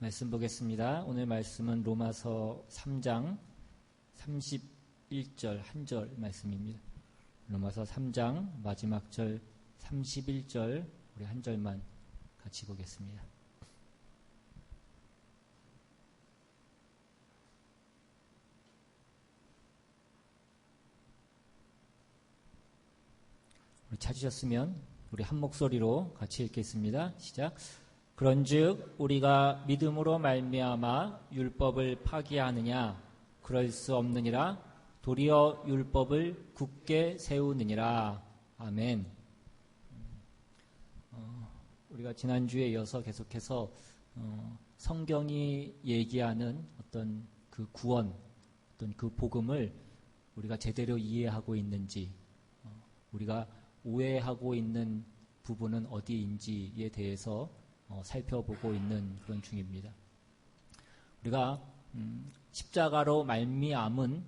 말씀 보겠습니다. 오늘 말씀은 로마서 3장 31절 한 절 말씀입니다. 로마서 3장 마지막 절 31절 우리 한 절만 같이 보겠습니다. 우리 찾으셨으면 우리 한 목소리로 같이 읽겠습니다. 시작. 그런즉 우리가 믿음으로 말미암아 율법을 파기하느냐? 그럴 수 없느니라. 도리어 율법을 굳게 세우느니라. 아멘. 우리가 지난주에 이어서 계속해서 성경이 얘기하는 어떤 그 구원, 어떤 그 복음을 우리가 제대로 이해하고 있는지, 우리가 오해하고 있는 부분은 어디인지에 대해서 살펴보고 있는 그런 중입니다. 우리가 십자가로 말미암은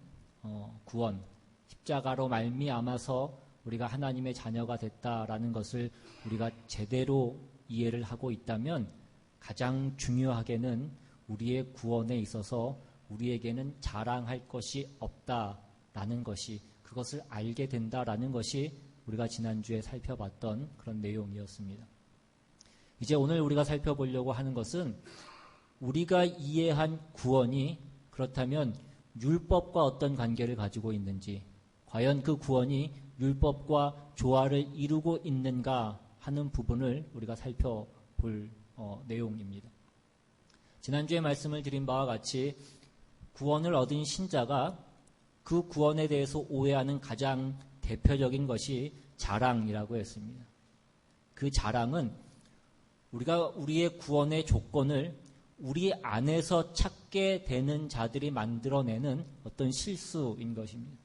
구원, 십자가로 말미암아서 우리가 하나님의 자녀가 됐다라는 것을 우리가 제대로 이해를 하고 있다면 가장 중요하게는 우리의 구원에 있어서 우리에게는 자랑할 것이 없다라는 것이, 그것을 알게 된다라는 것이 우리가 지난주에 살펴봤던 그런 내용이었습니다. 이제 오늘 우리가 살펴보려고 하는 것은 우리가 이해한 구원이 그렇다면 율법과 어떤 관계를 가지고 있는지, 과연 그 구원이 율법과 조화를 이루고 있는가 하는 부분을 우리가 살펴볼 내용입니다. 지난주에 말씀을 드린 바와 같이 구원을 얻은 신자가 그 구원에 대해서 오해하는 가장 대표적인 것이 자랑이라고 했습니다. 그 자랑은 우리가 우리의 구원의 조건을 우리 안에서 찾게 되는 자들이 만들어내는 어떤 실수인 것입니다.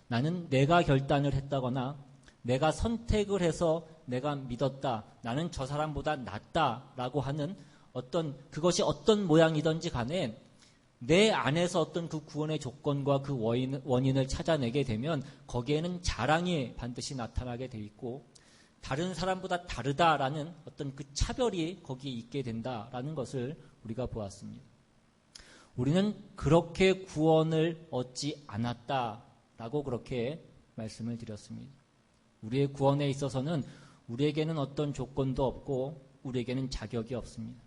나는 내가 결단을 했다거나 내가 선택을 해서 내가 믿었다, 나는 저 사람보다 낫다라고 하는 그것이 어떤 모양이든지 간에 내 안에서 어떤 그 구원의 조건과 그 원인을 찾아내게 되면 거기에는 자랑이 반드시 나타나게 돼 있고 다른 사람보다 다르다라는 어떤 그 차별이 거기에 있게 된다라는 것을 우리가 보았습니다. 우리는 그렇게 구원을 얻지 않았다라고 그렇게 말씀을 드렸습니다. 우리의 구원에 있어서는 우리에게는 어떤 조건도 없고 우리에게는 자격이 없습니다.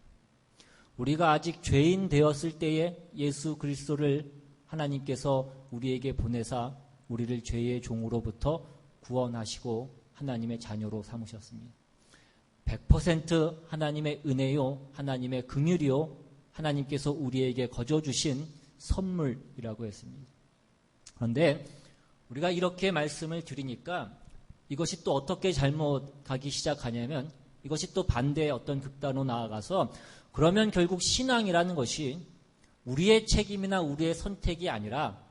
우리가 아직 죄인 되었을 때에 예수 그리스도를 하나님께서 우리에게 보내사 우리를 죄의 종으로부터 구원하시고 하나님의 자녀로 삼으셨습니다. 100% 하나님의 은혜요, 하나님의 긍휼이요, 하나님께서 우리에게 거저 주신 선물이라고 했습니다. 그런데 우리가 이렇게 말씀을 드리니까 이것이 또 어떻게 잘못가기 시작하냐면 이것이 또 반대의 어떤 극단으로 나아가서 그러면 결국 신앙이라는 것이 우리의 책임이나 우리의 선택이 아니라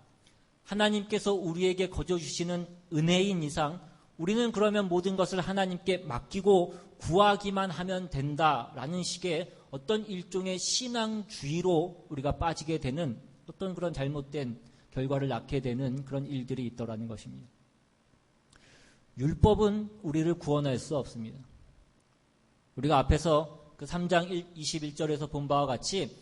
하나님께서 우리에게 거저 주시는 은혜인 이상 우리는 그러면 모든 것을 하나님께 맡기고 구하기만 하면 된다라는 식의 어떤 일종의 신앙주의로 우리가 빠지게 되는 어떤 그런 잘못된 결과를 낳게 되는 그런 일들이 있더라는 것입니다. 율법은 우리를 구원할 수 없습니다. 우리가 앞에서 그 3장 21절에서 본 바와 같이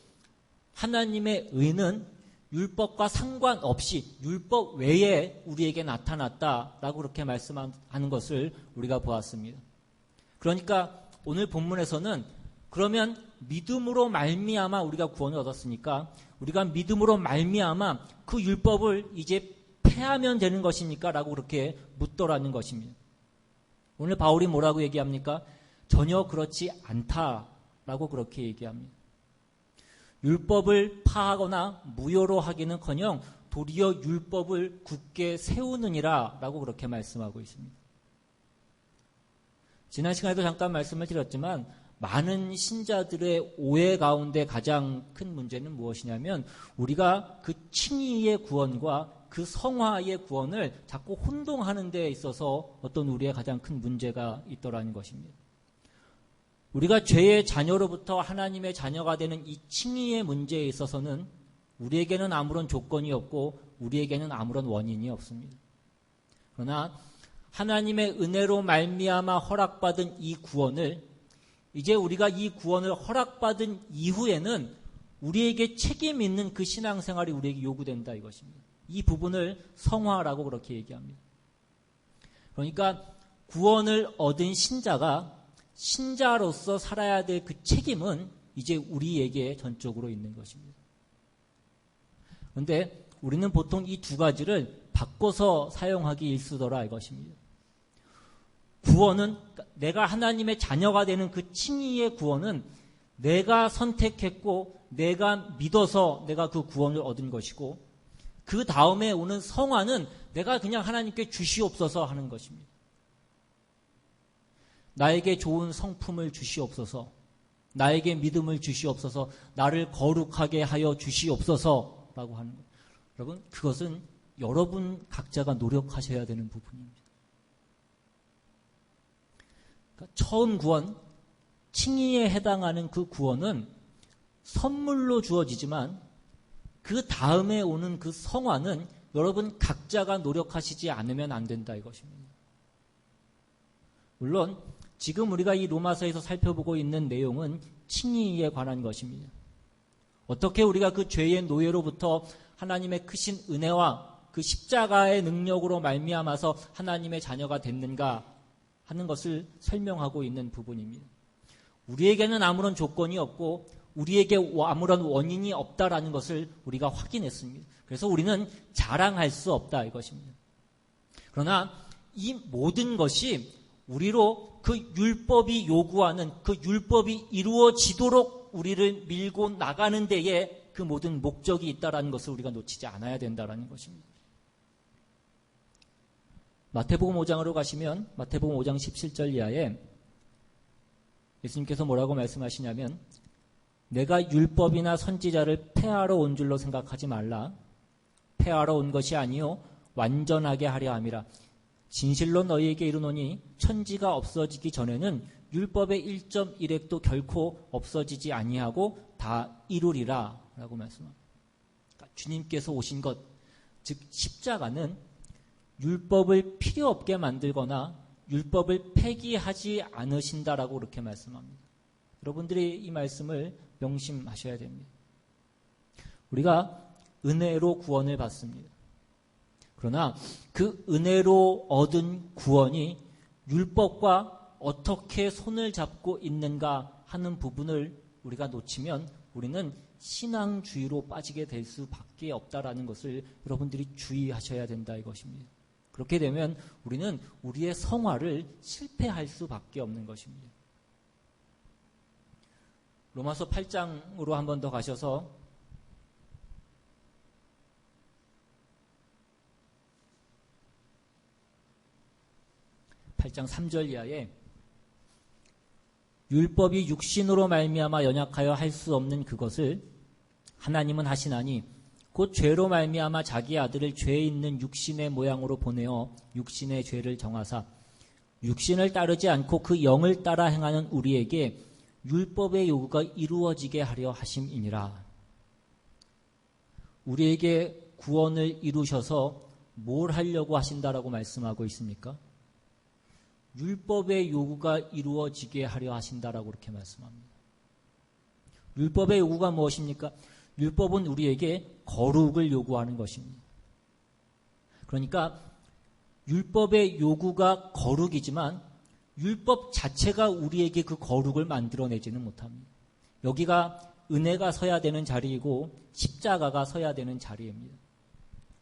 하나님의 의는 율법과 상관없이 율법 외에 우리에게 나타났다라고 그렇게 말씀하는 것을 우리가 보았습니다. 그러니까 오늘 본문에서는 그러면 믿음으로 말미암아 우리가 구원을 얻었으니까 우리가 믿음으로 말미암아 그 율법을 이제 폐하면 되는 것입니까? 라고 그렇게 묻더라는 것입니다. 오늘 바울이 뭐라고 얘기합니까? 전혀 그렇지 않다라고 그렇게 얘기합니다. 율법을 파하거나 무효로 하기는커녕 도리어 율법을 굳게 세우느니라 라고 그렇게 말씀하고 있습니다. 지난 시간에도 잠깐 말씀을 드렸지만 많은 신자들의 오해 가운데 가장 큰 문제는 무엇이냐면 우리가 그 칭의의 구원과 그 성화의 구원을 자꾸 혼동하는 데 있어서 어떤 우리의 가장 큰 문제가 있더라는 것입니다. 우리가 죄의 자녀로부터 하나님의 자녀가 되는 이 칭의의 문제에 있어서는 우리에게는 아무런 조건이 없고 우리에게는 아무런 원인이 없습니다. 그러나 하나님의 은혜로 말미암아 허락받은 이 구원을 이제 우리가 이 구원을 허락받은 이후에는 우리에게 책임 있는 그 신앙생활이 우리에게 요구된다 이것입니다. 이 부분을 성화라고 그렇게 얘기합니다. 그러니까 구원을 얻은 신자가 신자로서 살아야 될 그 책임은 이제 우리에게 전적으로 있는 것입니다. 그런데 우리는 보통 이 두 가지를 바꿔서 사용하기 일쑤더라 이것입니다. 구원은 내가 하나님의 자녀가 되는 그 칭의의 구원은 내가 선택했고 내가 믿어서 내가 그 구원을 얻은 것이고, 그 다음에 오는 성화는 내가 그냥 하나님께 주시옵소서 하는 것입니다. 나에게 좋은 성품을 주시옵소서, 나에게 믿음을 주시옵소서, 나를 거룩하게 하여 주시옵소서라고 하는 것. 여러분, 그것은 여러분 각자가 노력하셔야 되는 부분입니다. 그러니까 처음 구원, 칭의에 해당하는 그 구원은 선물로 주어지지만 그 다음에 오는 그 성화는 여러분 각자가 노력하시지 않으면 안 된다 이것입니다. 물론 지금 우리가 이 로마서에서 살펴보고 있는 내용은 칭의에 관한 것입니다. 어떻게 우리가 그 죄의 노예로부터 하나님의 크신 은혜와 그 십자가의 능력으로 말미암아서 하나님의 자녀가 됐는가 하는 것을 설명하고 있는 부분입니다. 우리에게는 아무런 조건이 없고 우리에게 아무런 원인이 없다라는 것을 우리가 확인했습니다. 그래서 우리는 자랑할 수 없다 이것입니다. 그러나 이 모든 것이 우리로 그 율법이 요구하는 그 율법이 이루어지도록 우리를 밀고 나가는 데에 그 모든 목적이 있다라는 것을 우리가 놓치지 않아야 된다라는 것입니다. 마태복음 5장으로 가시면 마태복음 5장 17절 이하에 예수님께서 뭐라고 말씀하시냐면, 내가 율법이나 선지자를 폐하러 온 줄로 생각하지 말라. 폐하러 온 것이 아니요 완전하게 하려 함이라. 진실로 너희에게 이르노니 천지가 없어지기 전에는 율법의 1.1획도 결코 없어지지 아니하고 다 이루리라 라고 말씀합니다. 그러니까 주님께서 오신 것, 즉 십자가는 율법을 필요 없게 만들거나 율법을 폐기하지 않으신다라고 그렇게 말씀합니다. 여러분들이 이 말씀을 명심하셔야 됩니다. 우리가 은혜로 구원을 받습니다. 그러나 그 은혜로 얻은 구원이 율법과 어떻게 손을 잡고 있는가 하는 부분을 우리가 놓치면 우리는 신앙주의로 빠지게 될 수밖에 없다라는 것을 여러분들이 주의하셔야 된다 이것입니다. 그렇게 되면 우리는 우리의 성화를 실패할 수밖에 없는 것입니다. 로마서 8장으로 한 번 더 가셔서 8장 3절 이하에 율법이 육신으로 말미암아 연약하여 할 수 없는 그것을 하나님은 하시나니 곧 죄로 말미암아 자기 아들을 죄 있는 육신의 모양으로 보내어 육신의 죄를 정하사 육신을 따르지 않고 그 영을 따라 행하는 우리에게 율법의 요구가 이루어지게 하려 하심이니라. 우리에게 구원을 이루셔서 뭘 하려고 하신다라고 말씀하고 있습니까? 율법의 요구가 이루어지게 하려 하신다라고 그렇게 말씀합니다. 율법의 요구가 무엇입니까? 율법은 우리에게 거룩을 요구하는 것입니다. 그러니까 율법의 요구가 거룩이지만 율법 자체가 우리에게 그 거룩을 만들어내지는 못합니다. 여기가 은혜가 서야 되는 자리이고 십자가가 서야 되는 자리입니다.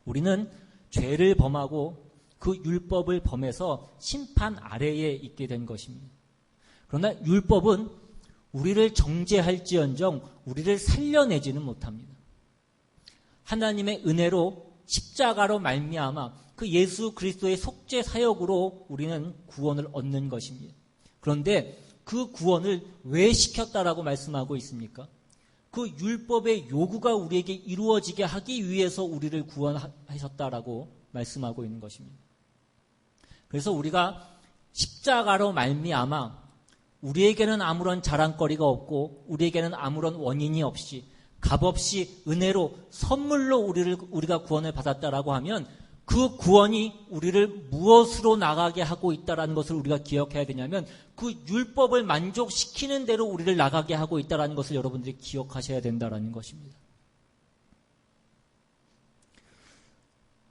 우리는 죄를 범하고 그 율법을 범해서 심판 아래에 있게 된 것입니다. 그러나 율법은 우리를 정죄할지언정 우리를 살려내지는 못합니다. 하나님의 은혜로 십자가로 말미암아 그 예수 그리스도의 속죄 사역으로 우리는 구원을 얻는 것입니다. 그런데 그 구원을 왜 시켰다라고 말씀하고 있습니까? 그 율법의 요구가 우리에게 이루어지게 하기 위해서 우리를 구원하셨다라고 말씀하고 있는 것입니다. 그래서 우리가 십자가로 말미암아 우리에게는 아무런 자랑거리가 없고 우리에게는 아무런 원인이 없이 값없이 은혜로 선물로 우리가 구원을 받았다라고 하면 그 구원이 우리를 무엇으로 나가게 하고 있다는 것을 우리가 기억해야 되냐면 그 율법을 만족시키는 대로 우리를 나가게 하고 있다는 것을 여러분들이 기억하셔야 된다는 것입니다.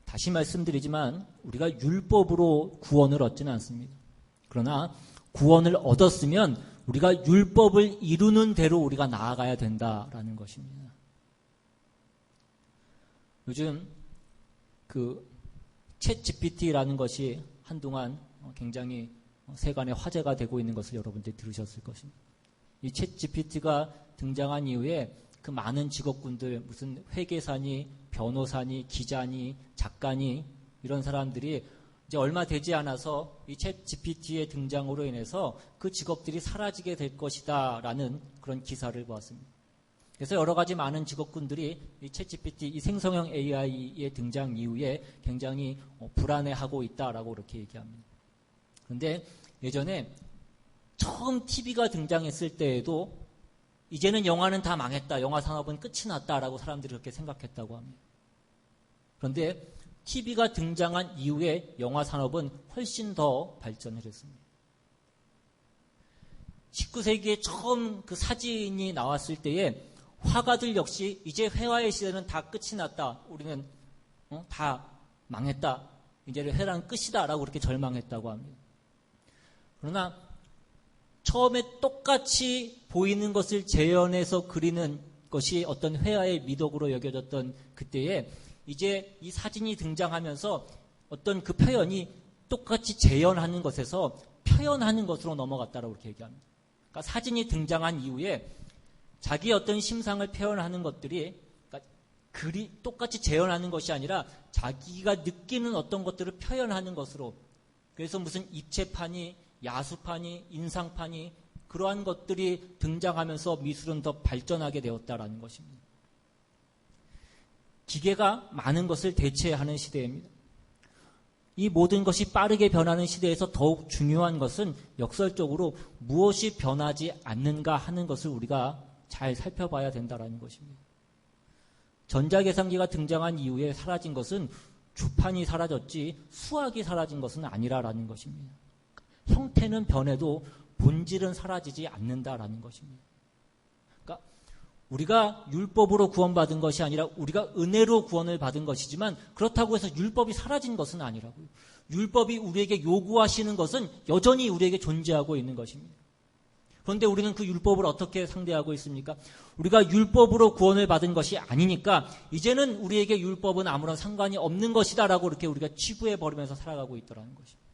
다시 말씀드리지만 우리가 율법으로 구원을 얻지는 않습니다. 그러나 구원을 얻었으면 우리가 율법을 이루는 대로 우리가 나아가야 된다라는 것입니다. 요즘 챗 GPT라는 것이 한동안 굉장히 세간에 화제가 되고 있는 것을 여러분들이 들으셨을 것입니다. 이 챗 GPT가 등장한 이후에 그 많은 직업군들, 무슨 회계사니, 변호사니, 기자니, 작가니 이런 사람들이 이제 얼마 되지 않아서 이 챗 GPT의 등장으로 인해서 그 직업들이 사라지게 될 것이다라는 그런 기사를 보았습니다. 그래서 여러 가지 많은 직업군들이 이 챗 GPT, 이 생성형 AI의 등장 이후에 굉장히 불안해하고 있다라고 이렇게 얘기합니다. 그런데 예전에 처음 TV가 등장했을 때에도 이제는 영화는 다 망했다, 영화 산업은 끝이 났다라고 사람들이 그렇게 생각했다고 합니다. 그런데 TV가 등장한 이후에 영화 산업은 훨씬 더 발전을 했습니다. 19세기에 처음 그 사진이 나왔을 때에 화가들 역시 이제 회화의 시대는 다 끝이 났다. 우리는 다 망했다. 이제 회화는 끝이다라고 그렇게 절망했다고 합니다. 그러나 처음에 똑같이 보이는 것을 재현해서 그리는 것이 어떤 회화의 미덕으로 여겨졌던 그때에 이제 이 사진이 등장하면서 어떤 그 표현이 똑같이 재현하는 것에서 표현하는 것으로 넘어갔다라고 그렇게 얘기합니다. 그러니까 사진이 등장한 이후에 자기의 어떤 심상을 표현하는 것들이 그러니까 똑같이 재현하는 것이 아니라 자기가 느끼는 어떤 것들을 표현하는 것으로, 그래서 무슨 입체판이, 야수판이, 인상판이 그러한 것들이 등장하면서 미술은 더 발전하게 되었다라는 것입니다. 기계가 많은 것을 대체하는 시대입니다. 이 모든 것이 빠르게 변하는 시대에서 더욱 중요한 것은 역설적으로 무엇이 변하지 않는가 하는 것을 우리가 잘 살펴봐야 된다는 것입니다. 전자계산기가 등장한 이후에 사라진 것은 주판이 사라졌지 수학이 사라진 것은 아니라라는 것입니다. 형태는 변해도 본질은 사라지지 않는다라는 것입니다. 그러니까 우리가 율법으로 구원받은 것이 아니라 우리가 은혜로 구원을 받은 것이지만 그렇다고 해서 율법이 사라진 것은 아니라고요. 율법이 우리에게 요구하시는 것은 여전히 우리에게 존재하고 있는 것입니다. 그런데 우리는 그 율법을 어떻게 상대하고 있습니까? 우리가 율법으로 구원을 받은 것이 아니니까 이제는 우리에게 율법은 아무런 상관이 없는 것이다라고 이렇게 우리가 치부해버리면서 살아가고 있더라는 것입니다.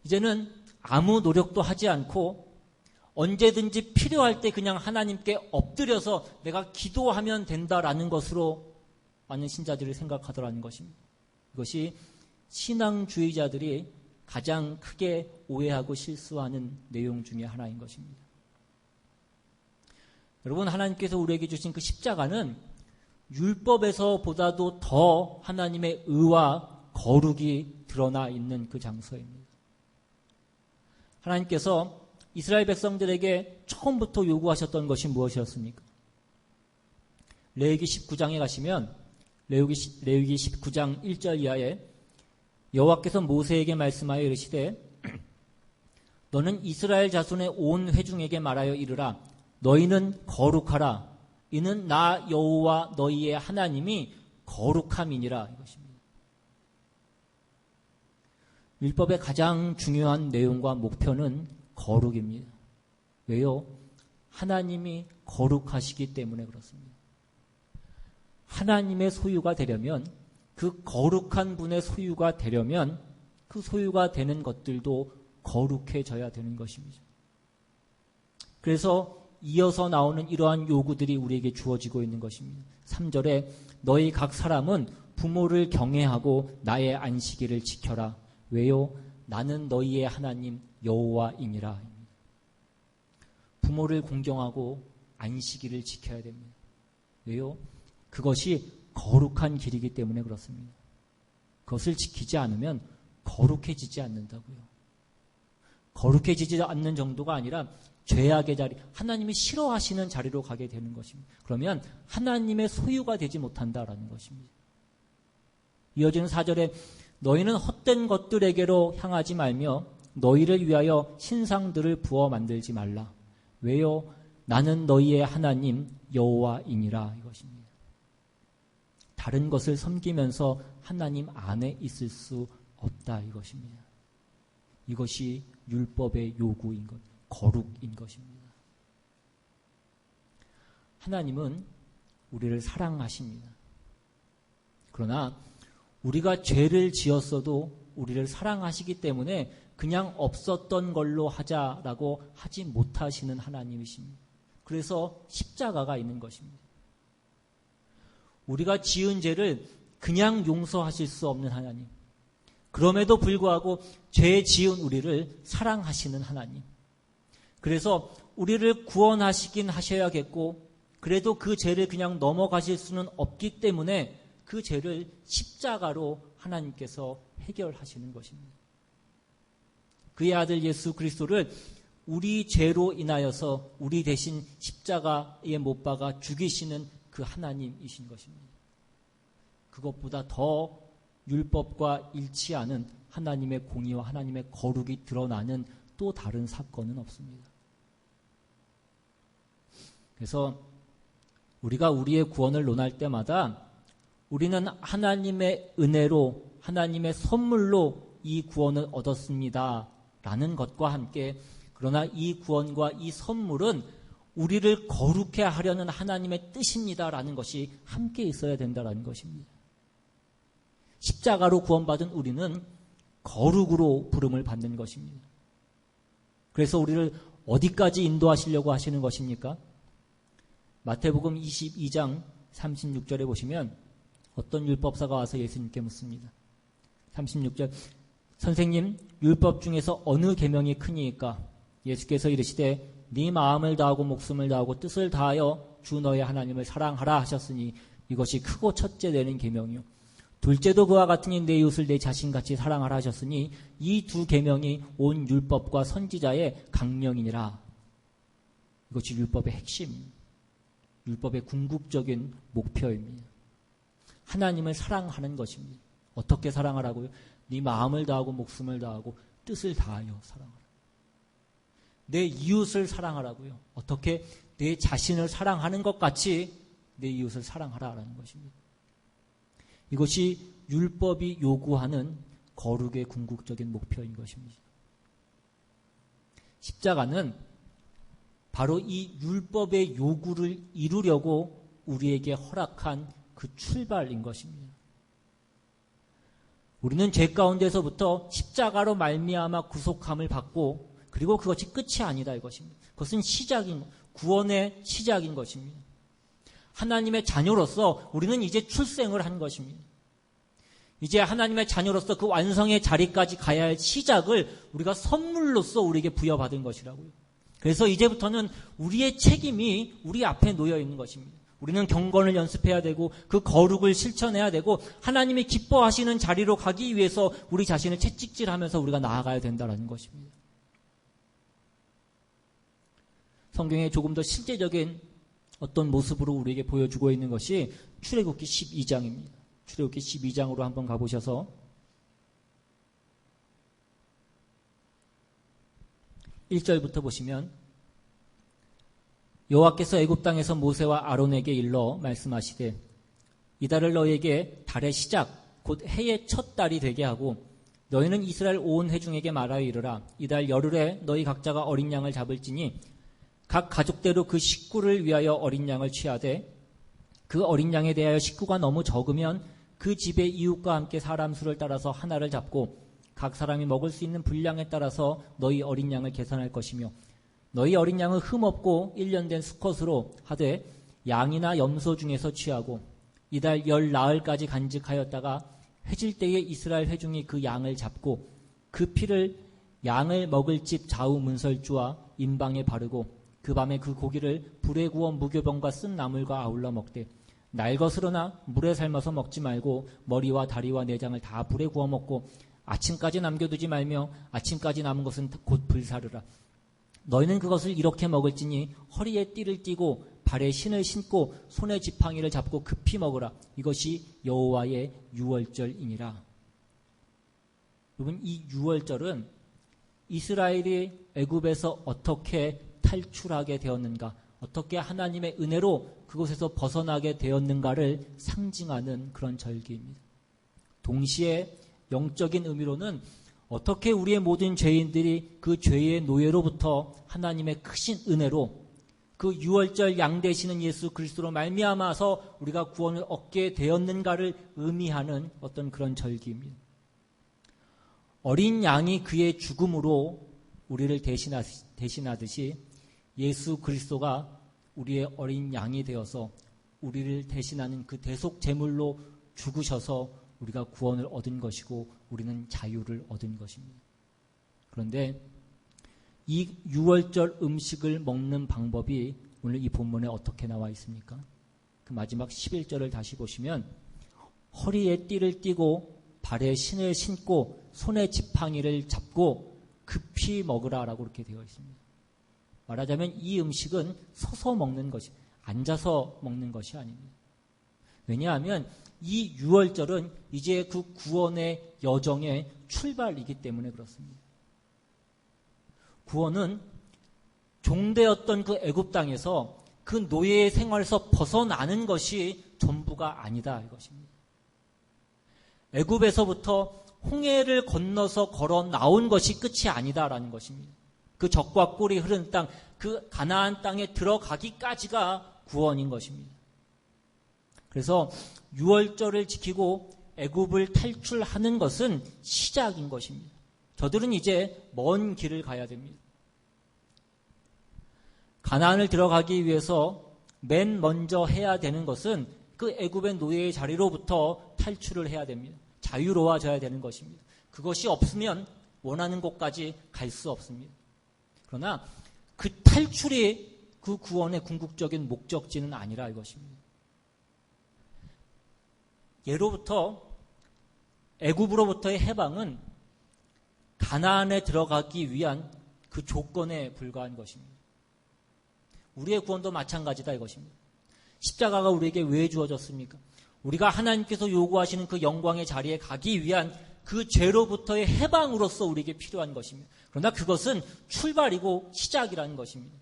이제는 아무 노력도 하지 않고 언제든지 필요할 때 그냥 하나님께 엎드려서 내가 기도하면 된다라는 것으로 많은 신자들이 생각하더라는 것입니다. 이것이 신앙주의자들이 가장 크게 오해하고 실수하는 내용 중에 하나인 것입니다. 여러분, 하나님께서 우리에게 주신 그 십자가는 율법에서보다도 더 하나님의 의와 거룩이 드러나 있는 그 장소입니다. 하나님께서 이스라엘 백성들에게 처음부터 요구하셨던 것이 무엇이었습니까? 레위기 19장에 가시면 레위기 19장 1절 이하에 여호와께서 모세에게 말씀하여 이르시되 너는 이스라엘 자손의 온 회중에게 말하여 이르라 너희는 거룩하라 이는 나 여호와 너희의 하나님이 거룩함이니라 이것입니다. 율법의 가장 중요한 내용과 목표는 거룩입니다. 왜요? 하나님이 거룩하시기 때문에 그렇습니다. 하나님의 소유가 되려면 그 거룩한 분의 소유가 되려면 그 소유가 되는 것들도 거룩해져야 되는 것입니다. 그래서 이어서 나오는 이러한 요구들이 우리에게 주어지고 있는 것입니다. 3절에 너희 각 사람은 부모를 경외하고 나의 안식일을 지켜라. 왜요? 나는 너희의 하나님 여호와이니라. 부모를 공경하고 안식일을 지켜야 됩니다. 왜요? 그것이 거룩한 길이기 때문에 그렇습니다. 그것을 지키지 않으면 거룩해지지 않는다고요. 거룩해지지 않는 정도가 아니라 죄악의 자리, 하나님이 싫어하시는 자리로 가게 되는 것입니다. 그러면 하나님의 소유가 되지 못한다라는 것입니다. 이어지는 4절에 너희는 헛된 것들에게로 향하지 말며 너희를 위하여 신상들을 부어 만들지 말라. 왜요? 나는 너희의 하나님 여호와이니라. 이것입니다. 다른 것을 섬기면서 하나님 안에 있을 수 없다. 이것입니다. 이것이 율법의 요구인 것, 거룩인 것입니다. 하나님은 우리를 사랑하십니다. 그러나 우리가 죄를 지었어도 우리를 사랑하시기 때문에 그냥 없었던 걸로 하자라고 하지 못하시는 하나님이십니다. 그래서 십자가가 있는 것입니다. 우리가 지은 죄를 그냥 용서하실 수 없는 하나님. 그럼에도 불구하고 죄 지은 우리를 사랑하시는 하나님. 그래서 우리를 구원하시긴 하셔야겠고 그래도 그 죄를 그냥 넘어가실 수는 없기 때문에 그 죄를 십자가로 하나님께서 해결하시는 것입니다. 그의 아들 예수 그리스도를 우리 죄로 인하여서 우리 대신 십자가에 못 박아 죽이시는 그 하나님이신 것입니다. 그것보다 더 율법과 일치하는 하나님의 공의와 하나님의 거룩이 드러나는 또 다른 사건은 없습니다. 그래서 우리가 우리의 구원을 논할 때마다 우리는 하나님의 은혜로 하나님의 선물로 이 구원을 얻었습니다 라는 것과 함께 그러나 이 구원과 이 선물은 우리를 거룩해 하려는 하나님의 뜻입니다 라는 것이 함께 있어야 된다는 것입니다. 십자가로 구원받은 우리는 거룩으로 부름을 받는 것입니다. 그래서 우리를 어디까지 인도하시려고 하시는 것입니까? 마태복음 22장 36절에 보시면 어떤 율법사가 와서 예수님께 묻습니다. 36절 선생님 율법 중에서 어느 계명이 크니이까? 예수께서 이르시되 네 마음을 다하고 목숨을 다하고 뜻을 다하여 주 너의 하나님을 사랑하라 하셨으니 이것이 크고 첫째 되는 계명이요 둘째도 그와 같으니 내 이웃을 내 자신같이 사랑하라 하셨으니 이 두 계명이 온 율법과 선지자의 강령이니라. 이것이 율법의 핵심, 율법의 궁극적인 목표입니다. 하나님을 사랑하는 것입니다. 어떻게 사랑하라고요? 네 마음을 다하고 목숨을 다하고 뜻을 다하여 사랑하라. 내 이웃을 사랑하라고요. 어떻게? 내 자신을 사랑하는 것 같이 내 이웃을 사랑하라라는 것입니다. 이것이 율법이 요구하는 거룩의 궁극적인 목표인 것입니다. 십자가는 바로 이 율법의 요구를 이루려고 우리에게 허락한 그 출발인 것입니다. 우리는 죄 가운데서부터 십자가로 말미암아 구속함을 받고 그리고 그것이 끝이 아니다 이것입니다. 그것은 구원의 시작인 것입니다. 하나님의 자녀로서 우리는 이제 출생을 한 것입니다. 이제 하나님의 자녀로서 그 완성의 자리까지 가야 할 시작을 우리가 선물로서 우리에게 부여받은 것이라고요. 그래서 이제부터는 우리의 책임이 우리 앞에 놓여 있는 것입니다. 우리는 경건을 연습해야 되고 그 거룩을 실천해야 되고 하나님이 기뻐하시는 자리로 가기 위해서 우리 자신을 채찍질하면서 우리가 나아가야 된다는 것입니다. 성경에 조금 더 실제적인 어떤 모습으로 우리에게 보여주고 있는 것이 출애굽기 12장입니다. 출애굽기 12장으로 한번 가보셔서 1절부터 보시면 여호와께서 애굽 땅에서 모세와 아론에게 일러 말씀하시되 이달을 너희에게 달의 시작 곧 해의 첫 달이 되게 하고 너희는 이스라엘 온 회중에게 말하여 이르라 이달 열흘에 너희 각자가 어린 양을 잡을지니 각 가족대로 그 식구를 위하여 어린 양을 취하되 그 어린 양에 대하여 식구가 너무 적으면 그 집의 이웃과 함께 사람 수를 따라서 하나를 잡고 각 사람이 먹을 수 있는 분량에 따라서 너희 어린 양을 계산할 것이며 너희 어린 양은 흠없고 1년 된 수컷으로 하되 양이나 염소 중에서 취하고 이달 열 나흘까지 간직하였다가 회질 때에 이스라엘 회중이 그 양을 잡고 그 피를 양을 먹을 집 좌우 문설주와 임방에 바르고 그 밤에 그 고기를 불에 구워 무교병과 쓴 나물과 아울러 먹되 날것으로나 물에 삶아서 먹지 말고 머리와 다리와 내장을 다 불에 구워 먹고 아침까지 남겨두지 말며 아침까지 남은 것은 곧 불사르라. 너희는 그것을 이렇게 먹을지니 허리에 띠를 띠고 발에 신을 신고 손에 지팡이를 잡고 급히 먹으라. 이것이 여호와의 유월절이니라. 여러분, 이 유월절은 이스라엘이 애굽에서 어떻게 탈출하게 되었는가, 어떻게 하나님의 은혜로 그곳에서 벗어나게 되었는가를 상징하는 그런 절기입니다. 동시에 영적인 의미로는 어떻게 우리의 모든 죄인들이 그 죄의 노예로부터 하나님의 크신 은혜로 그 유월절 양 되시는 예수 그리스도로 말미암아서 우리가 구원을 얻게 되었는가를 의미하는 어떤 그런 절기입니다. 어린 양이 그의 죽음으로 우리를 대신하듯이 예수 그리스도가 우리의 어린 양이 되어서 우리를 대신하는 그 대속 제물로 죽으셔서 우리가 구원을 얻은 것이고 우리는 자유를 얻은 것입니다. 그런데 이 유월절 음식을 먹는 방법이 오늘 이 본문에 어떻게 나와 있습니까? 그 마지막 11절을 다시 보시면 허리에 띠를 띠고 발에 신을 신고 손에 지팡이를 잡고 급히 먹으라라고 이렇게 되어 있습니다. 말하자면 이 음식은 서서 먹는 것이, 앉아서 먹는 것이 아닙니다. 왜냐하면 이 유월절은 이제 그 구원의 여정의 출발이기 때문에 그렇습니다. 구원은 종되었던 그 애굽 땅에서 그 노예의 생활에서 벗어나는 것이 전부가 아니다 이것입니다. 애굽에서부터 홍해를 건너서 걸어 나온 것이 끝이 아니다라는 것입니다. 그 젖과 꿀이 흐르는 땅, 그 가나안 땅에 들어가기까지가 구원인 것입니다. 그래서 유월절을 지키고 애굽을 탈출하는 것은 시작인 것입니다. 저들은 이제 먼 길을 가야 됩니다. 가나안을 들어가기 위해서 맨 먼저 해야 되는 것은 그 애굽의 노예의 자리로부터 탈출을 해야 됩니다. 자유로워져야 되는 것입니다. 그것이 없으면 원하는 곳까지 갈 수 없습니다. 그러나 그 탈출이 그 구원의 궁극적인 목적지는 아니라 이것입니다. 예로부터 애굽으로부터의 해방은 가나안에 들어가기 위한 그 조건에 불과한 것입니다. 우리의 구원도 마찬가지다 이것입니다. 십자가가 우리에게 왜 주어졌습니까? 우리가 하나님께서 요구하시는 그 영광의 자리에 가기 위한 그 죄로부터의 해방으로서 우리에게 필요한 것입니다. 그러나 그것은 출발이고 시작이라는 것입니다.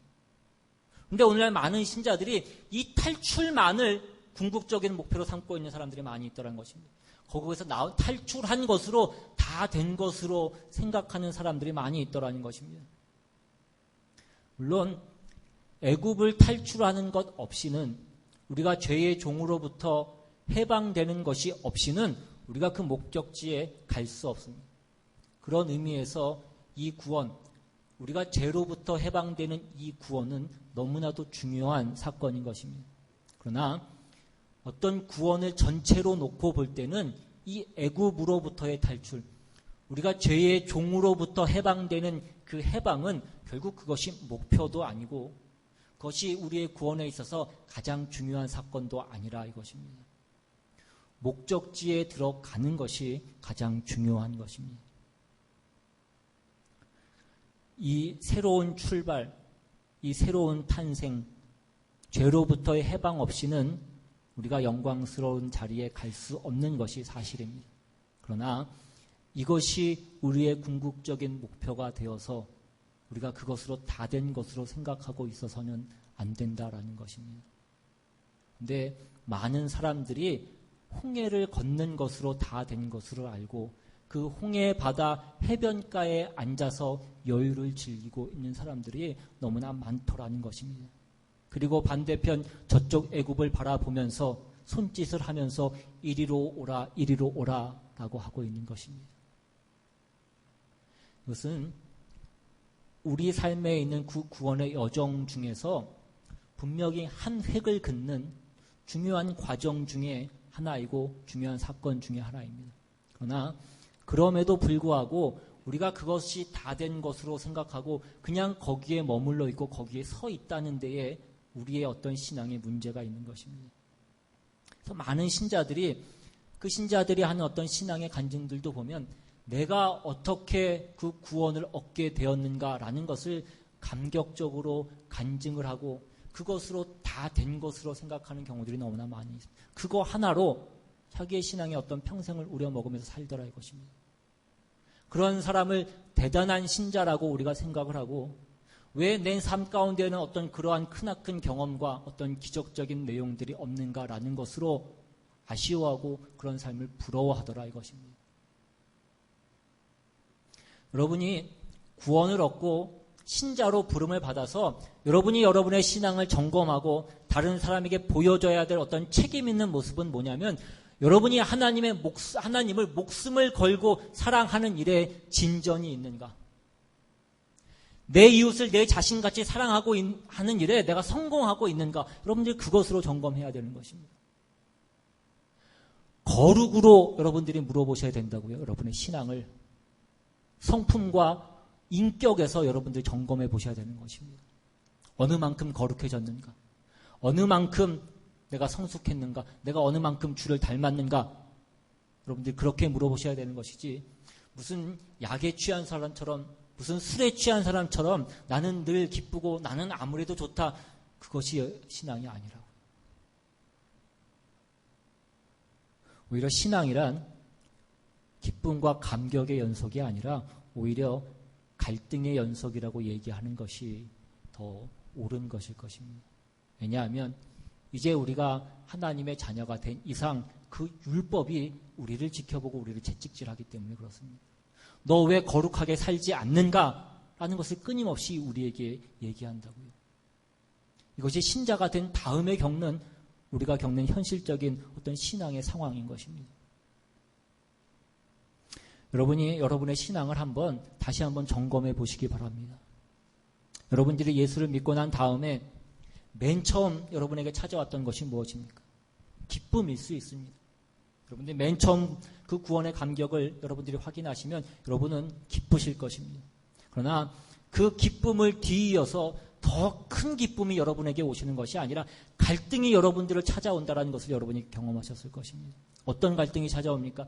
그런데 오늘날 많은 신자들이 이 탈출만을 궁극적인 목표로 삼고 있는 사람들이 많이 있다는 것입니다. 거기에서 탈출한 것으로 다 된 것으로 생각하는 사람들이 많이 있더라는 것입니다. 물론 애굽을 탈출하는 것 없이는, 우리가 죄의 종으로부터 해방되는 것이 없이는 우리가 그 목적지에 갈 수 없습니다. 그런 의미에서 이 구원, 우리가 죄로부터 해방되는 이 구원은 너무나도 중요한 사건인 것입니다. 그러나 어떤 구원을 전체로 놓고 볼 때는 이 애굽으로부터의 탈출, 우리가 죄의 종으로부터 해방되는 그 해방은 결국 그것이 목표도 아니고 그것이 우리의 구원에 있어서 가장 중요한 사건도 아니라 이것입니다. 목적지에 들어가는 것이 가장 중요한 것입니다. 이 새로운 출발, 이 새로운 탄생, 죄로부터의 해방 없이는 우리가 영광스러운 자리에 갈 수 없는 것이 사실입니다. 그러나 이것이 우리의 궁극적인 목표가 되어서 우리가 그것으로 다 된 것으로 생각하고 있어서는 안 된다라는 것입니다. 그런데 많은 사람들이 홍해를 걷는 것으로 다 된 것으로 알고 그 홍해 바다 해변가에 앉아서 여유를 즐기고 있는 사람들이 너무나 많더라는 것입니다. 그리고 반대편 저쪽 애굽을 바라보면서 손짓을 하면서 이리로 오라 이리로 오라라고 하고 있는 것입니다. 이것은 우리 삶에 있는 구원의 여정 중에서 분명히 한 획을 긋는 중요한 과정 중에 하나이고 중요한 사건 중에 하나입니다. 그러나 그럼에도 불구하고 우리가 그것이 다 된 것으로 생각하고 그냥 거기에 머물러 있고 거기에 서 있다는 데에 우리의 어떤 신앙에 문제가 있는 것입니다. 그래서 많은 신자들이 그 신자들이 하는 어떤 신앙의 간증들도 보면 내가 어떻게 그 구원을 얻게 되었는가라는 것을 감격적으로 간증을 하고 그것으로 다 된 것으로 생각하는 경우들이 너무나 많이 있습니다. 그거 하나로 자기의 신앙의 어떤 평생을 우려먹으면서 살더라 이것입니다. 그런 사람을 대단한 신자라고 우리가 생각을 하고 왜 내 삶 가운데는 어떤 그러한 크나큰 경험과 어떤 기적적인 내용들이 없는가라는 것으로 아쉬워하고 그런 삶을 부러워하더라 이것입니다. 여러분이 구원을 얻고 신자로 부름을 받아서 여러분이 여러분의 신앙을 점검하고 다른 사람에게 보여줘야 될 어떤 책임 있는 모습은 뭐냐면 여러분이 하나님을 목숨을 걸고 사랑하는 일에 진전이 있는가? 내 이웃을 내 자신같이 사랑하고 하는 일에 내가 성공하고 있는가? 여러분들이 그것으로 점검해야 되는 것입니다. 거룩으로 여러분들이 물어보셔야 된다고요. 여러분의 신앙을 성품과 인격에서 여러분들이 점검해 보셔야 되는 것입니다. 어느 만큼 거룩해졌는가? 어느 만큼 내가 성숙했는가? 내가 어느 만큼 주를 닮았는가? 여러분들이 그렇게 물어보셔야 되는 것이지 무슨 약에 취한 사람처럼 무슨 술에 취한 사람처럼 나는 늘 기쁘고 나는 아무래도 좋다. 그것이 신앙이 아니라고. 오히려 신앙이란 기쁨과 감격의 연속이 아니라 오히려 갈등의 연속이라고 얘기하는 것이 더 옳은 것일 것입니다. 왜냐하면 이제 우리가 하나님의 자녀가 된 이상 그 율법이 우리를 지켜보고 우리를 채찍질하기 때문에 그렇습니다. 너 왜 거룩하게 살지 않는가? 라는 것을 끊임없이 우리에게 얘기한다고요. 이것이 신자가 된 다음에 우리가 겪는 현실적인 어떤 신앙의 상황인 것입니다. 여러분이 여러분의 신앙을 다시 한번 점검해 보시기 바랍니다. 여러분들이 예수를 믿고 난 다음에 맨 처음 여러분에게 찾아왔던 것이 무엇입니까? 기쁨일 수 있습니다. 여러분들이 맨 처음 그 구원의 감격을 여러분들이 확인하시면 여러분은 기쁘실 것입니다. 그러나 그 기쁨을 뒤이어서 더 큰 기쁨이 여러분에게 오시는 것이 아니라 갈등이 여러분들을 찾아온다는 것을 여러분이 경험하셨을 것입니다. 어떤 갈등이 찾아옵니까?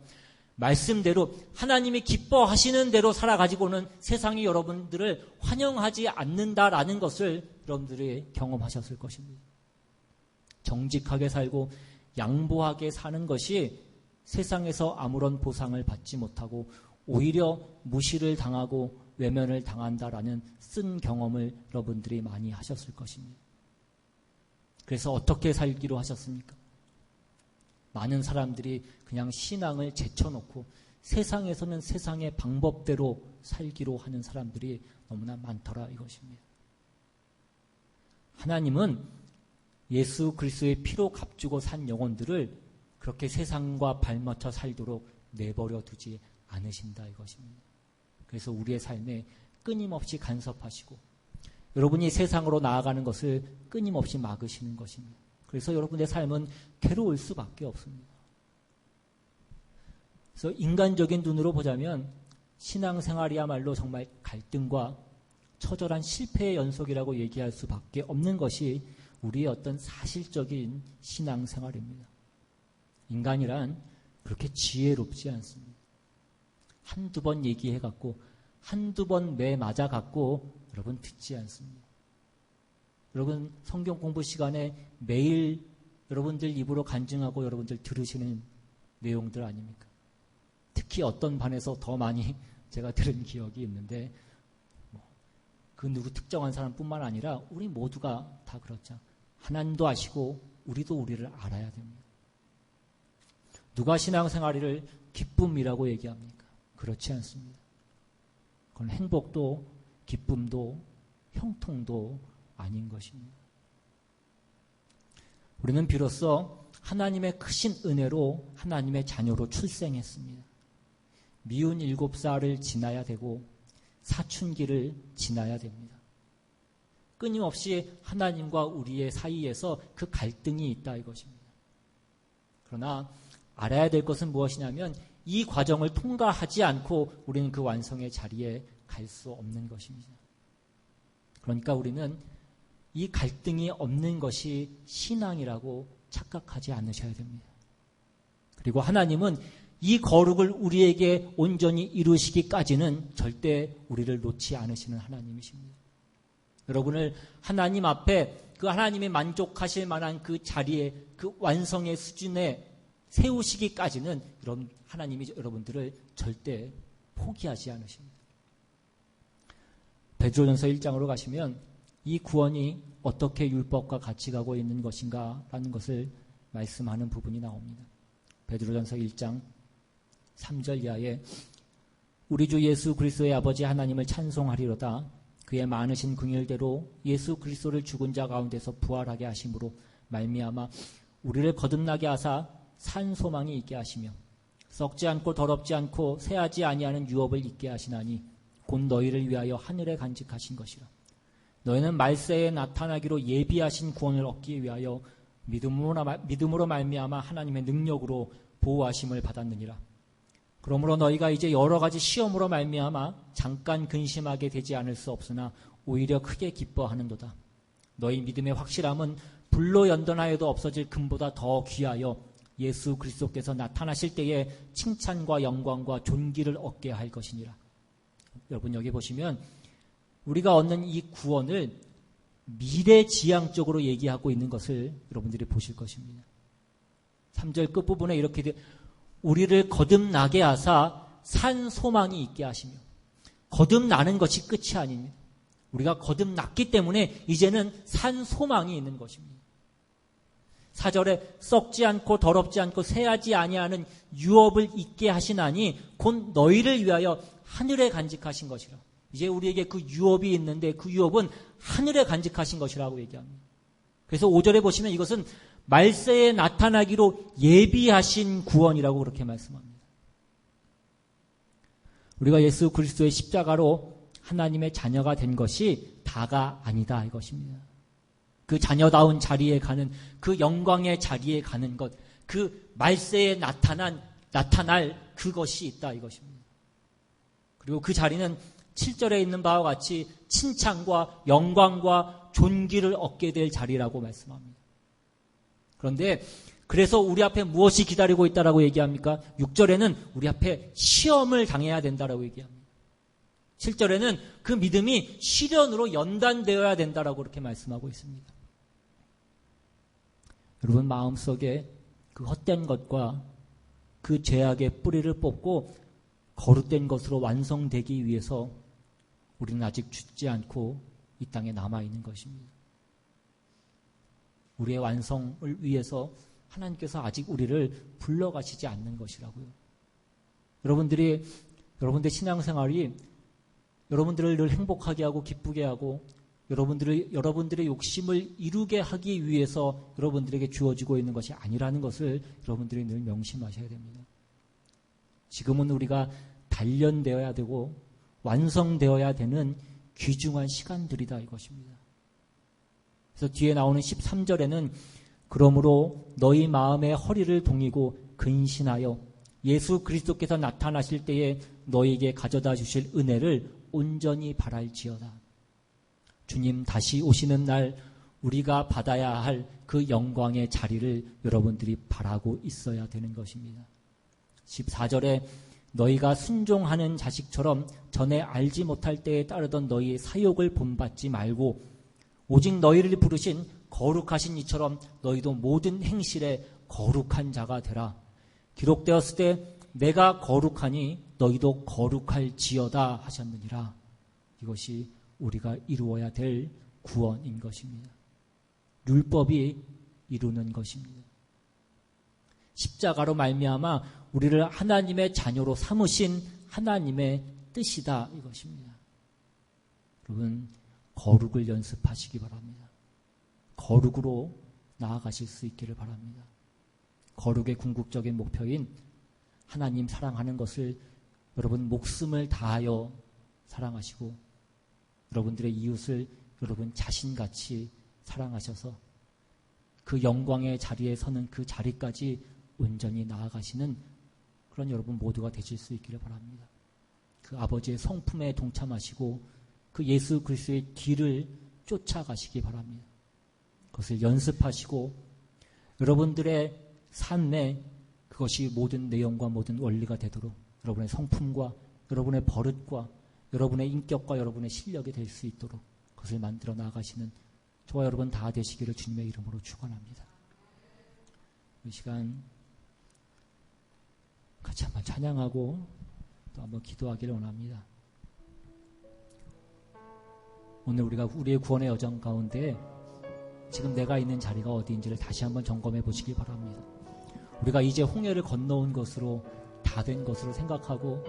말씀대로 하나님이 기뻐하시는 대로 살아가지고는 세상이 여러분들을 환영하지 않는다라는 것을 여러분들이 경험하셨을 것입니다. 정직하게 살고 양보하게 사는 것이 세상에서 아무런 보상을 받지 못하고 오히려 무시를 당하고 외면을 당한다라는 쓴 경험을 여러분들이 많이 하셨을 것입니다. 그래서 어떻게 살기로 하셨습니까? 많은 사람들이 그냥 신앙을 제쳐놓고 세상에서는 세상의 방법대로 살기로 하는 사람들이 너무나 많더라 이것입니다. 하나님은 예수 그리스도의 피로 값주고 산 영혼들을 그렇게 세상과 발맞춰 살도록 내버려 두지 않으신다 이것입니다. 그래서 우리의 삶에 끊임없이 간섭하시고 여러분이 세상으로 나아가는 것을 끊임없이 막으시는 것입니다. 그래서 여러분의 삶은 괴로울 수밖에 없습니다. 그래서 인간적인 눈으로 보자면 신앙생활이야말로 정말 갈등과 처절한 실패의 연속이라고 얘기할 수밖에 없는 것이 우리의 어떤 사실적인 신앙생활입니다. 인간이란 그렇게 지혜롭지 않습니다. 한두 번 얘기해갖고 한두 번 매 맞아갖고 여러분 듣지 않습니다. 여러분 성경 공부 시간에 매일 여러분들 입으로 간증하고 여러분들 들으시는 내용들 아닙니까? 특히 어떤 반에서 더 많이 제가 들은 기억이 있는데 그 누구 특정한 사람뿐만 아니라 우리 모두가 다 그렇죠. 하나님도 아시고 우리도 우리를 알아야 됩니다. 누가 신앙생활을 기쁨이라고 얘기합니까? 그렇지 않습니다. 그건 행복도 기쁨도 형통도 아닌 것입니다. 우리는 비로소 하나님의 크신 은혜로 하나님의 자녀로 출생했습니다. 미운 7살을 지나야 되고 사춘기를 지나야 됩니다. 끊임없이 하나님과 우리의 사이에서 그 갈등이 있다 이것입니다. 그러나 알아야 될 것은 무엇이냐면 이 과정을 통과하지 않고 우리는 그 완성의 자리에 갈 수 없는 것입니다. 그러니까 우리는 이 갈등이 없는 것이 신앙이라고 착각하지 않으셔야 됩니다. 그리고 하나님은 이 거룩을 우리에게 온전히 이루시기까지는 절대 우리를 놓지 않으시는 하나님이십니다. 여러분을 하나님 앞에 그 하나님이 만족하실 만한 그 자리에 그 완성의 수준에 세우시기까지는 하나님이 여러분들을 절대 포기하지 않으십니다. 베드로전서 1장으로 가시면 이 구원이 어떻게 율법과 같이 가고 있는 것인가 라는 것을 말씀하는 부분이 나옵니다. 베드로전서 1장 3절 이하에 우리 주 예수 그리스도의 아버지 하나님을 찬송하리로다. 그의 많으신 긍휼대로 예수 그리스도를 죽은 자 가운데서 부활하게 하심으로 말미암아 우리를 거듭나게 하사 산 소망이 있게 하시며 썩지 않고 더럽지 않고 새하지 아니하는 유업을 있게 하시나니 곧 너희를 위하여 하늘에 간직하신 것이라. 너희는 말세에 나타나기로 예비하신 구원을 얻기 위하여 믿음으로 말미암아 하나님의 능력으로 보호하심을 받았느니라. 그러므로 너희가 이제 여러 가지 시험으로 말미암아 잠깐 근심하게 되지 않을 수 없으나 오히려 크게 기뻐하는도다. 너희 믿음의 확실함은 불로 연단하여도 없어질 금보다 더 귀하여 예수 그리스도께서 나타나실 때에 칭찬과 영광과 존귀를 얻게 할 것이니라. 여러분 여기 보시면 우리가 얻는 이 구원을 미래지향적으로 얘기하고 있는 것을 여러분들이 보실 것입니다. 3절 끝부분에 이렇게 우리를 거듭나게 하사 산 소망이 있게 하시며, 거듭나는 것이 끝이 아닙니다. 우리가 거듭났기 때문에 이제는 산 소망이 있는 것입니다. 4절에 썩지 않고 더럽지 않고 새하지 아니하는 유업을 있게 하시나니 곧 너희를 위하여 하늘에 간직하신 것이라. 이제 우리에게 그 유업이 있는데 그 유업은 하늘에 간직하신 것이라고 얘기합니다. 그래서 5절에 보시면 이것은 말세에 나타나기로 예비하신 구원이라고 그렇게 말씀합니다. 우리가 예수 그리스도의 십자가로 하나님의 자녀가 된 것이 다가 아니다 이것입니다. 그 자녀다운 자리에 가는, 그 영광의 자리에 가는 것, 그 말세에 나타날 그것이 있다 이것입니다. 그리고 그 자리는 7절에 있는 바와 같이 칭찬과 영광과 존귀를 얻게 될 자리라고 말씀합니다. 그런데 그래서 우리 앞에 무엇이 기다리고 있다라고 얘기합니까? 6절에는 우리 앞에 시험을 당해야 된다라고 얘기합니다. 7절에는 그 믿음이 시련으로 연단되어야 된다라고 그렇게 말씀하고 있습니다. 여러분 마음속에 그 헛된 것과 그 죄악의 뿌리를 뽑고 거룩된 것으로 완성되기 위해서 우리는 아직 죽지 않고 이 땅에 남아있는 것입니다. 우리의 완성을 위해서 하나님께서 아직 우리를 불러가시지 않는 것이라고요. 여러분들의 신앙생활이 여러분들을 늘 행복하게 하고 기쁘게 하고 여러분들의 욕심을 이루게 하기 위해서 여러분들에게 주어지고 있는 것이 아니라는 것을 여러분들이 늘 명심하셔야 됩니다. 지금은 우리가 단련되어야 되고 완성되어야 되는 귀중한 시간들이다 이것입니다. 그래서 뒤에 나오는 13절에는 그러므로 너희 마음의 허리를 동이고 근신하여 예수 그리스도께서 나타나실 때에 너희에게 가져다 주실 은혜를 온전히 바랄지어다. 주님 다시 오시는 날 우리가 받아야 할 그 영광의 자리를 여러분들이 바라고 있어야 되는 것입니다. 14절에 너희가 순종하는 자식처럼 전에 알지 못할 때에 따르던 너희의 사욕을 본받지 말고 오직 너희를 부르신 거룩하신 이처럼 너희도 모든 행실에 거룩한 자가 되라. 기록되었을 때 내가 거룩하니 너희도 거룩할지어다 하셨느니라. 이것이 우리가 이루어야 될 구원인 것입니다. 율법이 이루는 것입니다. 십자가로 말미암아 우리를 하나님의 자녀로 삼으신 하나님의 뜻이다 이것입니다. 여러분 거룩을 연습하시기 바랍니다. 거룩으로 나아가실 수 있기를 바랍니다. 거룩의 궁극적인 목표인 하나님 사랑하는 것을 여러분 목숨을 다하여 사랑하시고 여러분들의 이웃을 여러분 자신같이 사랑하셔서 그 영광의 자리에 서는 그 자리까지 온전히 나아가시는 그런 여러분 모두가 되실 수 있기를 바랍니다. 그 아버지의 성품에 동참하시고 그 예수 그리스도의 뒤를 쫓아가시기 바랍니다. 그것을 연습하시고 여러분들의 삶에 그것이 모든 내용과 모든 원리가 되도록 여러분의 성품과 여러분의 버릇과 여러분의 인격과 여러분의 실력이 될 수 있도록 그것을 만들어 나가시는 저와 여러분 다 되시기를 주님의 이름으로 축원합니다. 이 시간 같이 한번 찬양하고 또 한번 기도하기를 원합니다. 오늘 우리가 우리의 구원의 여정 가운데 지금 내가 있는 자리가 어디인지를 다시 한번 점검해 보시기 바랍니다. 우리가 이제 홍해를 건너온 것으로 다 된 것으로 생각하고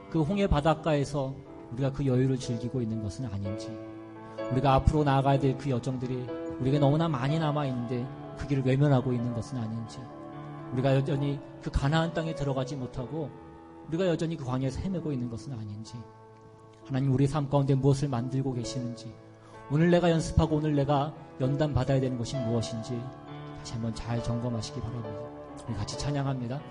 그 홍해 바닷가에서 우리가 그 여유를 즐기고 있는 것은 아닌지, 우리가 앞으로 나아가야 될 그 여정들이 우리에게 너무나 많이 남아있는데 그 길을 외면하고 있는 것은 아닌지, 우리가 여전히 그 가나안 땅에 들어가지 못하고 우리가 여전히 그 광야에서 헤매고 있는 것은 아닌지, 하나님 우리 삶 가운데 무엇을 만들고 계시는지, 오늘 내가 연습하고 오늘 내가 연단 받아야 되는 것이 무엇인지 다시 한번 잘 점검하시기 바랍니다. 우리 같이 찬양합니다.